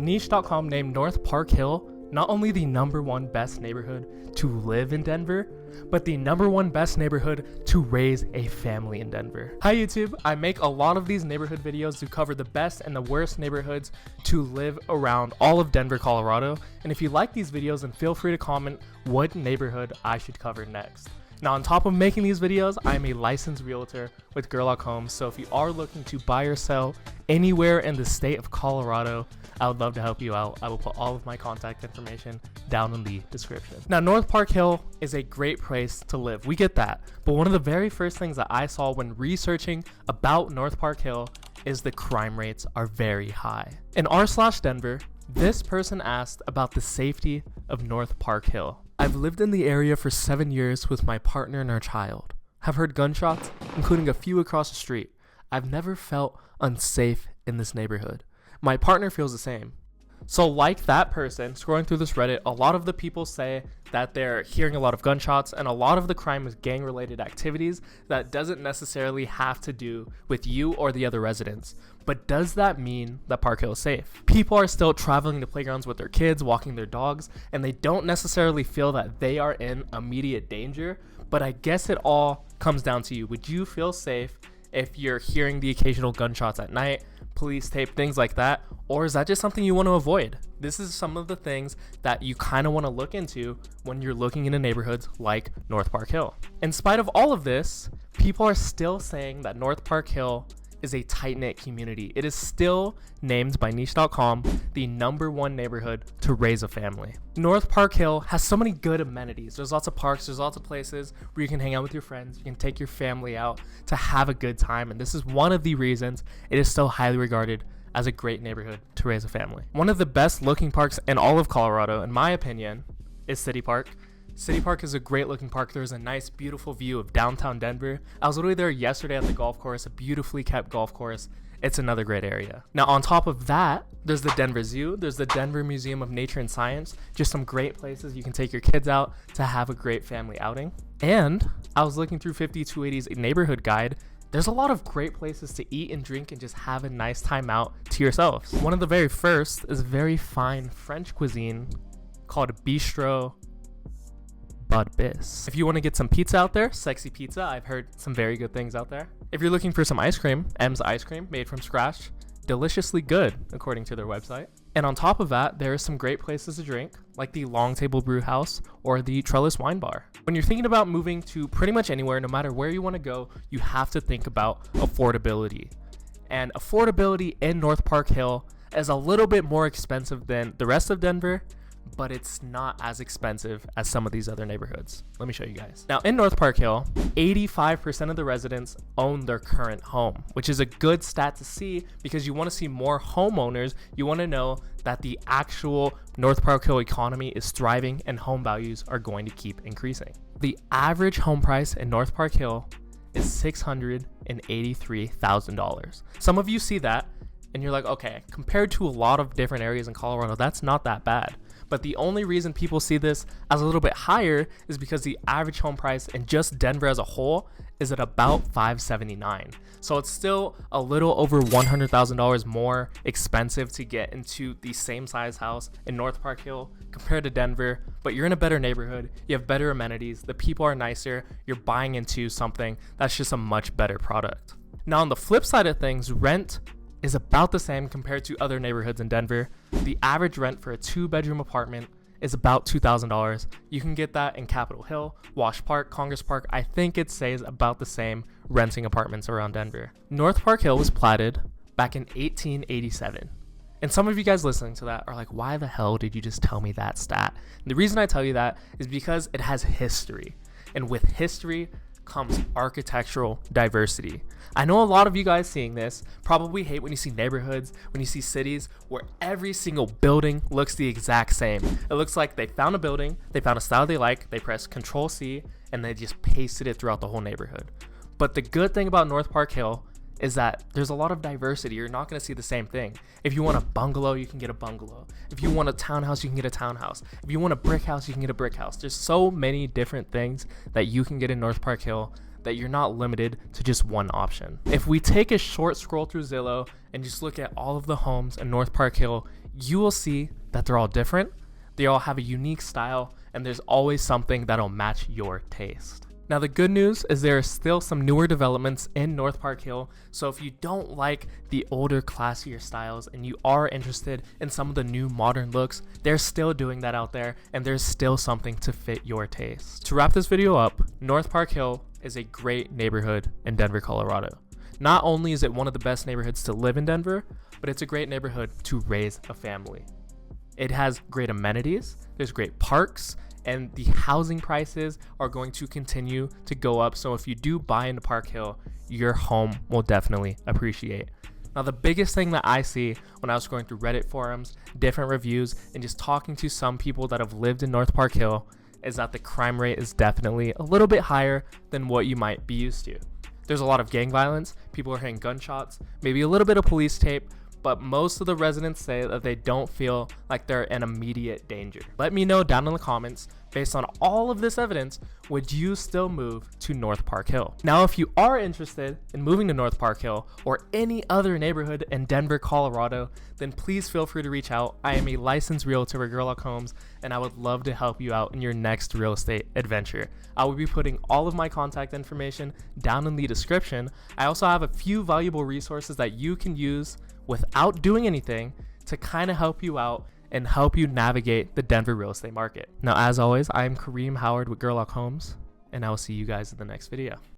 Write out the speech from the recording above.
Niche.com named North Park Hill not only the #1 best neighborhood to live in Denver, but the #1 best neighborhood to raise a family in Denver. Hi YouTube, I make a lot of these neighborhood videos to cover the best and the worst neighborhoods to live around all of Denver, Colorado. And if you like these videos, then feel free to comment what neighborhood I should cover next. Now, on top of making these videos, I'm a licensed realtor with Gerlach Homes, so if you are looking to buy or sell anywhere in the state of Colorado, I would love to help you out. I will put all of my contact information down in the description. Now, North Park Hill is a great place to live. We get that. But one of the very first things that I saw when researching about North Park Hill is the crime rates are very high. In r/Denver, this person asked about the safety of North Park Hill. I've lived in the area for 7 years with my partner and our child. Have heard gunshots, including a few across the street. I've never felt unsafe in this neighborhood. My partner feels the same. So like that person, scrolling through this Reddit, a lot of the people say that they're hearing a lot of gunshots, and a lot of the crime is gang-related activities that doesn't necessarily have to do with you or the other residents. But does that mean that Park Hill is safe? People are still traveling to playgrounds with their kids, walking their dogs, and they don't necessarily feel that they are in immediate danger. But I guess it all comes down to you. Would you feel safe if you're hearing the occasional gunshots at night, police tape, things like that? Or is that just something you want to avoid? This is some of the things that you kind of want to look into when you're looking into neighborhoods like North Park Hill. In spite of all of this, people are still saying that North Park Hill is a tight-knit community. It is still named by Niche.com the #1 neighborhood to raise a family. North Park Hill has so many good amenities. There's lots of parks, there's lots of places where you can hang out with your friends, you can take your family out to have a good time, and this is one of the reasons it is still highly regarded as a great neighborhood to raise a family. One of the best looking parks in all of Colorado, in my opinion, is City Park. City Park is a great looking park. There's a nice, beautiful view of downtown Denver. I was literally there yesterday at the golf course, a beautifully kept golf course. It's another great area. Now, on top of that, there's the Denver Zoo. There's the Denver Museum of Nature and Science. Just some great places you can take your kids out to have a great family outing. And I was looking through 5280's neighborhood guide. There's a lot of great places to eat and drink and just have a nice time out to yourselves. One of the very first is very fine French cuisine called Bistro Bud Bis. If you want to get some pizza out there, sexy pizza, I've heard some very good things out there. If you're looking for some ice cream, M's Ice Cream, made from scratch, deliciously good, according to their website. And on top of that, there are some great places to drink, like the Long Table Brew House or the Trellis Wine Bar. When you're thinking about moving to pretty much anywhere, no matter where you want to go, you have to think about affordability. And affordability in North Park Hill is a little bit more expensive than the rest of Denver, but it's not as expensive as some of these other neighborhoods. Let me show you guys. Now, in North Park Hill, 85% of the residents own their current home, which is a good stat to see because you want to see more homeowners. You want to know that the actual North Park Hill economy is thriving and home values are going to keep increasing. The average home price in North Park Hill is $683,000. Some of you see that and you're like, okay, compared to a lot of different areas in Colorado, that's not that bad. But the only reason people see this as a little bit higher is because the average home price in just Denver as a whole is at about $579,000. So it's still a little over $100,000 more expensive to get into the same size house in North Park Hill compared to Denver, but you're in a better neighborhood, you have better amenities, the people are nicer, you're buying into something that's just a much better product. Now, on the flip side of things, rent is about the same compared to other neighborhoods in Denver. The average rent for a 2-bedroom apartment is about $2,000. You can get that in Capitol Hill, Wash Park, Congress Park. I think it stays about the same renting apartments around Denver. North Park Hill was platted back in 1887. And some of you guys listening to that are like, why the hell did you just tell me that stat? And the reason I tell you that is because it has history. And with history comes architectural diversity. I know a lot of you guys seeing this probably hate when you see neighborhoods, when you see cities where every single building looks the exact same. It looks like they found a building, they found a style they like, they press Control C, and they just pasted it throughout the whole neighborhood. But the good thing about North Park Hill is that there's a lot of diversity. You're not going to see the same thing. If you want a bungalow, you can get a bungalow. If you want a townhouse, you can get a townhouse. If you want a brick house, you can get a brick house. There's so many different things that you can get in North Park Hill that you're not limited to just one option. If we take a short scroll through Zillow and just look at all of the homes in North Park Hill, you will see that they're all different, they all have a unique style, and there's always something that'll match your taste. Now the good news is there are still some newer developments in North Park Hill, so if you don't like the older, classier styles and you are interested in some of the new modern looks, they're still doing that out there, and there's still something to fit your taste. To wrap this video up, North Park Hill is a great neighborhood in Denver, Colorado. Not only is it one of the best neighborhoods to live in Denver, but it's a great neighborhood to raise a family. It has great amenities, there's great parks, and the housing prices are going to continue to go up. So if you do buy into Park Hill, your home will definitely appreciate. Now, the biggest thing that I see when I was going through Reddit forums, different reviews, and just talking to some people that have lived in North Park Hill is that the crime rate is definitely a little bit higher than what you might be used to. There's a lot of gang violence, people are hearing gunshots, maybe a little bit of police tape, but most of the residents say that they don't feel like they're in immediate danger. Let me know down in the comments, based on all of this evidence, would you still move to North Park Hill? Now, if you are interested in moving to North Park Hill or any other neighborhood in Denver, Colorado, then please feel free to reach out. I am a licensed realtor at Gerlach Homes, and I would love to help you out in your next real estate adventure. I will be putting all of my contact information down in the description. I also have a few valuable resources that you can use without doing anything to kind of help you out and help you navigate the Denver real estate market. Now, as always, I'm Kareem Howard with Gerlach Homes, and I will see you guys in the next video.